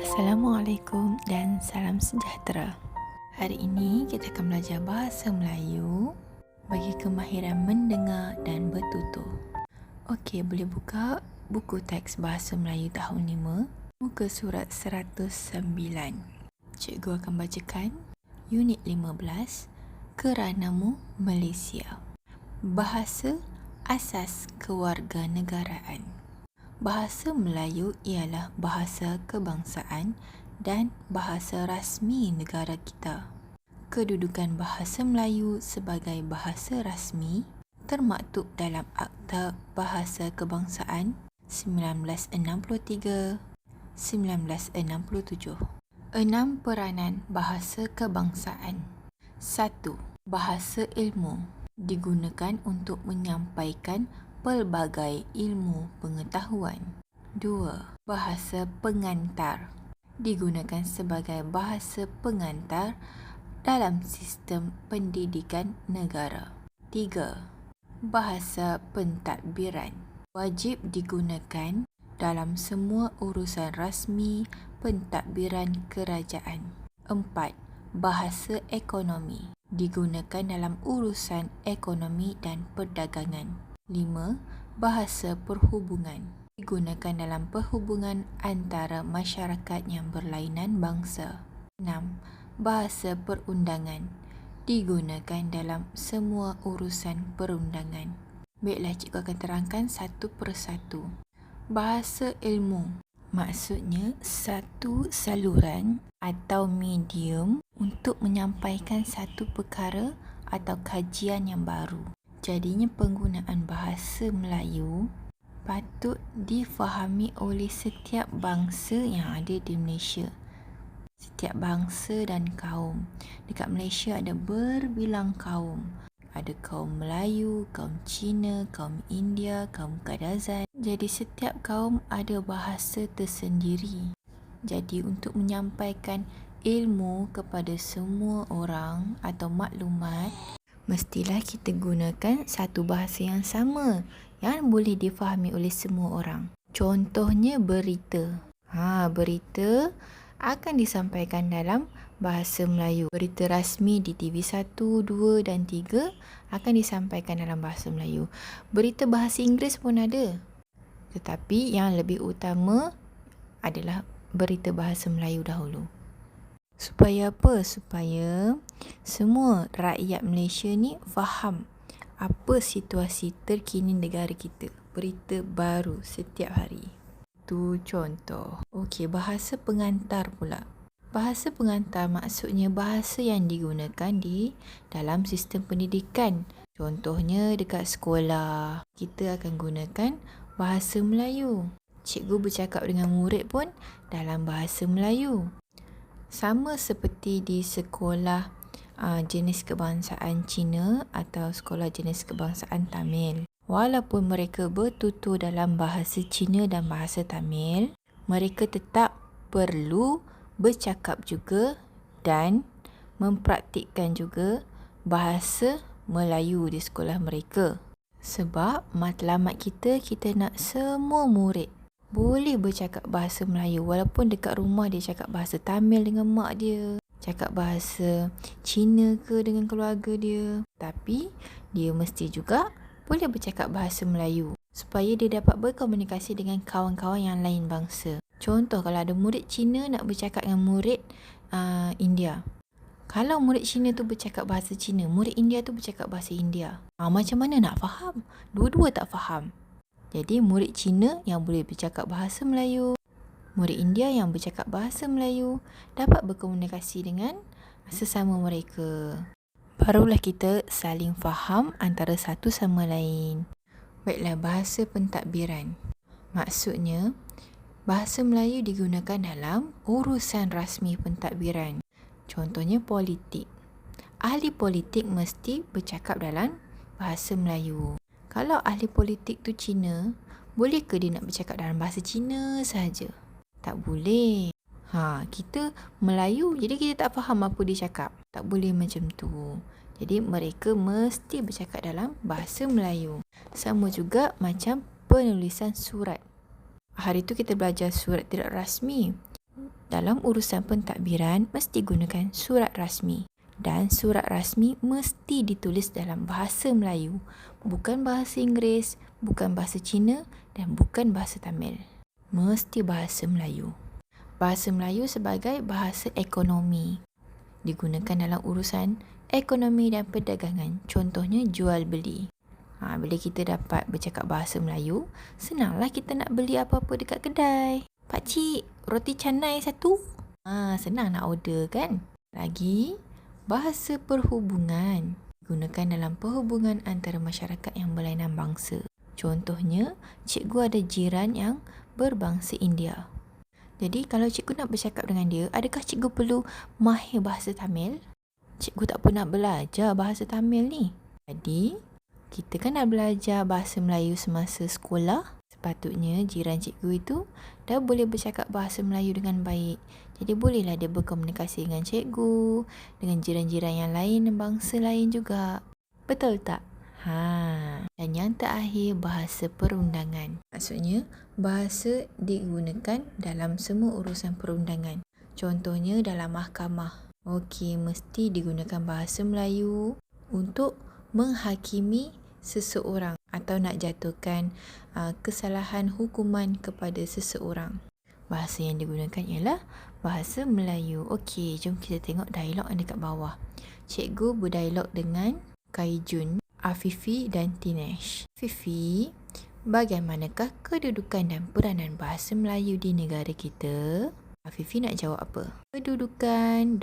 Assalamualaikum dan salam sejahtera. Hari ini kita akan belajar bahasa Melayu bagi kemahiran mendengar dan bertutur. Okey, boleh buka buku teks bahasa Melayu tahun 5, muka surat 109. Cikgu akan bacakan unit 15, Keranamu Malaysia. Bahasa asas kewarganegaraan. Bahasa Melayu ialah bahasa kebangsaan dan bahasa rasmi negara kita. Kedudukan bahasa Melayu sebagai bahasa rasmi termaktub dalam Akta Bahasa Kebangsaan 1963-1967. 6 peranan bahasa kebangsaan. 1. Bahasa ilmu digunakan untuk menyampaikan pelbagai ilmu pengetahuan. 2. Bahasa pengantar digunakan sebagai bahasa pengantar dalam sistem pendidikan negara. 3. Bahasa pentadbiran wajib digunakan dalam semua urusan rasmi pentadbiran kerajaan. 4. Bahasa ekonomi digunakan dalam urusan ekonomi dan perdagangan. 5. Bahasa perhubungan digunakan dalam perhubungan antara masyarakat yang berlainan bangsa. 6. Bahasa perundangan digunakan dalam semua urusan perundangan. Baiklah, cikgu akan terangkan satu persatu. Bahasa ilmu maksudnya satu saluran atau medium untuk menyampaikan satu perkara atau kajian yang baru. Jadinya penggunaan bahasa Melayu patut difahami oleh setiap bangsa yang ada di Malaysia. Setiap bangsa dan kaum. Dekat Malaysia ada berbilang kaum. Ada kaum Melayu, kaum Cina, kaum India, kaum Kadazan. Jadi setiap kaum ada bahasa tersendiri. Jadi untuk menyampaikan ilmu kepada semua orang atau maklumat, mestilah kita gunakan satu bahasa yang sama yang boleh difahami oleh semua orang. Contohnya berita. Berita akan disampaikan dalam bahasa Melayu. Berita rasmi di TV 1, 2 dan 3 akan disampaikan dalam bahasa Melayu. Berita bahasa Inggeris pun ada. Tetapi yang lebih utama adalah berita bahasa Melayu dahulu. Supaya apa? Supaya semua rakyat Malaysia ni faham apa situasi terkini negara kita. Berita baru setiap hari. Itu contoh. Okey, bahasa pengantar pula. Bahasa pengantar maksudnya bahasa yang digunakan di dalam sistem pendidikan. Contohnya dekat sekolah, kita akan gunakan bahasa Melayu. Cikgu bercakap dengan murid pun dalam bahasa Melayu. Sama seperti di sekolah jenis kebangsaan Cina atau sekolah jenis kebangsaan Tamil. Walaupun mereka bertutur dalam bahasa Cina dan bahasa Tamil, mereka tetap perlu bercakap juga dan mempraktikkan juga bahasa Melayu di sekolah mereka. Sebab matlamat kita nak semua murid boleh bercakap bahasa Melayu walaupun dekat rumah dia cakap bahasa Tamil dengan mak dia, cakap bahasa Cina ke dengan keluarga dia, tapi dia mesti juga boleh bercakap bahasa Melayu supaya dia dapat berkomunikasi dengan kawan-kawan yang lain bangsa. Contoh, kalau ada murid Cina nak bercakap dengan murid India. Kalau murid Cina tu bercakap bahasa Cina, murid India tu bercakap bahasa India. Macam mana nak faham? Dua-dua tak faham. Jadi murid Cina yang boleh bercakap bahasa Melayu, murid India yang bercakap bahasa Melayu dapat berkomunikasi dengan sesama mereka. Barulah kita saling faham antara satu sama lain. Baiklah, bahasa pentadbiran. Maksudnya, bahasa Melayu digunakan dalam urusan rasmi pentadbiran. Contohnya politik. Ahli politik mesti bercakap dalam bahasa Melayu. Kalau ahli politik tu Cina, boleh ke dia nak bercakap dalam bahasa Cina sahaja? Tak boleh. Kita Melayu, jadi kita tak faham apa dia cakap. Tak boleh macam tu. Jadi mereka mesti bercakap dalam bahasa Melayu. Sama juga macam penulisan surat. Hari tu kita belajar surat tidak rasmi. Dalam urusan pentadbiran, mesti gunakan surat rasmi. Dan surat rasmi mesti ditulis dalam bahasa Melayu. Bukan bahasa Inggeris, bukan bahasa Cina dan bukan bahasa Tamil. Mesti bahasa Melayu. Bahasa Melayu sebagai bahasa ekonomi. Digunakan dalam urusan ekonomi dan perdagangan. Contohnya jual beli. Bila kita dapat bercakap bahasa Melayu, senanglah kita nak beli apa-apa dekat kedai. Pakcik, roti canai satu. Senang nak order kan? Lagi, bahasa perhubungan. Digunakan dalam perhubungan antara masyarakat yang berlainan bangsa. Contohnya, cikgu ada jiran yang berbangsa India. Jadi, kalau cikgu nak bercakap dengan dia, adakah cikgu perlu mahir bahasa Tamil? Cikgu tak pernah belajar bahasa Tamil ni. Jadi, kita kan dah belajar bahasa Melayu semasa sekolah. Sepatutnya jiran cikgu itu dah boleh bercakap bahasa Melayu dengan baik. Jadi bolehlah dia berkomunikasi dengan cikgu, dengan jiran-jiran yang lain dan bangsa lain juga. Betul tak? Dan yang terakhir, bahasa perundangan. Maksudnya, bahasa digunakan dalam semua urusan perundangan. Contohnya dalam mahkamah. Okey, mesti digunakan bahasa Melayu untuk menghakimi seseorang atau nak jatuhkan kesalahan hukuman kepada seseorang. Bahasa yang digunakan ialah bahasa Melayu. Okey, jom kita tengok dialog yang dekat bawah. Cikgu berdialog dengan Kaijun, Afifi dan Tinesh. Afifi, bagaimanakah kedudukan dan peranan bahasa Melayu di negara kita? Afifi nak jawab apa? Kedudukan ...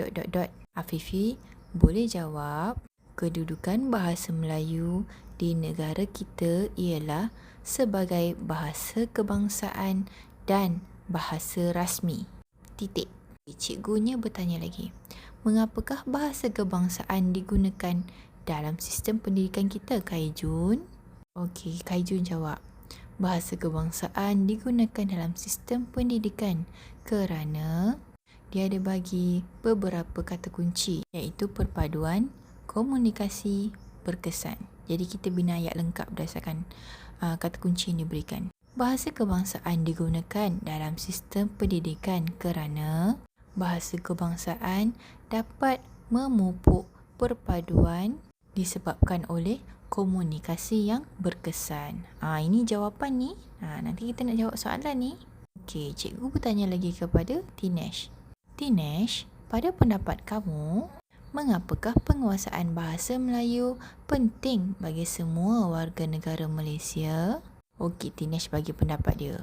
Afifi boleh jawab, kedudukan bahasa Melayu di negara kita ialah sebagai bahasa kebangsaan dan bahasa rasmi. Titik. Cikgunya bertanya lagi, mengapakah bahasa kebangsaan digunakan dalam sistem pendidikan kita, Kaijun? Okey, Kaijun jawab, bahasa kebangsaan digunakan dalam sistem pendidikan kerana dia ada bagi beberapa kata kunci, iaitu perpaduan, komunikasi, berkesan. Jadi kita bina ayat lengkap berdasarkan kata kunci yang diberikan. Bahasa kebangsaan digunakan dalam sistem pendidikan kerana bahasa kebangsaan dapat memupuk perpaduan disebabkan oleh komunikasi yang berkesan. Ini jawapan ni. Nanti kita nak jawab soalan ni. Okey, cikgu bertanya lagi kepada Tinesh. Tinesh, pada pendapat kamu, mengapakah penguasaan bahasa Melayu penting bagi semua warga negara Malaysia? Okey, Tinesh bagi pendapat dia.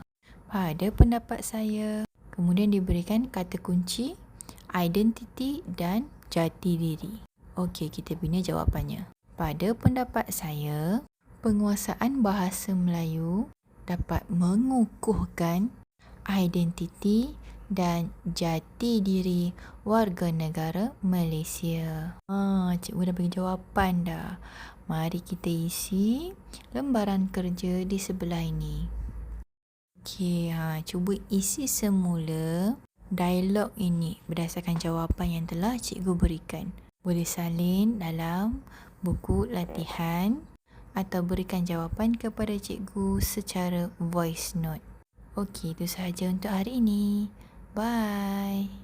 Pada pendapat saya, kemudian diberikan kata kunci, identiti dan jati diri. Okey, kita bina jawapannya. Pada pendapat saya, penguasaan bahasa Melayu dapat mengukuhkan identiti dan jati diri warga negara Malaysia. Cikgu dah bagi jawapan dah. Mari kita isi lembaran kerja di sebelah ini. Okey, cuba isi semula dialog ini berdasarkan jawapan yang telah cikgu berikan. Boleh salin dalam buku latihan atau berikan jawapan kepada cikgu secara voice note. Okey, itu sahaja untuk hari ini. Bye.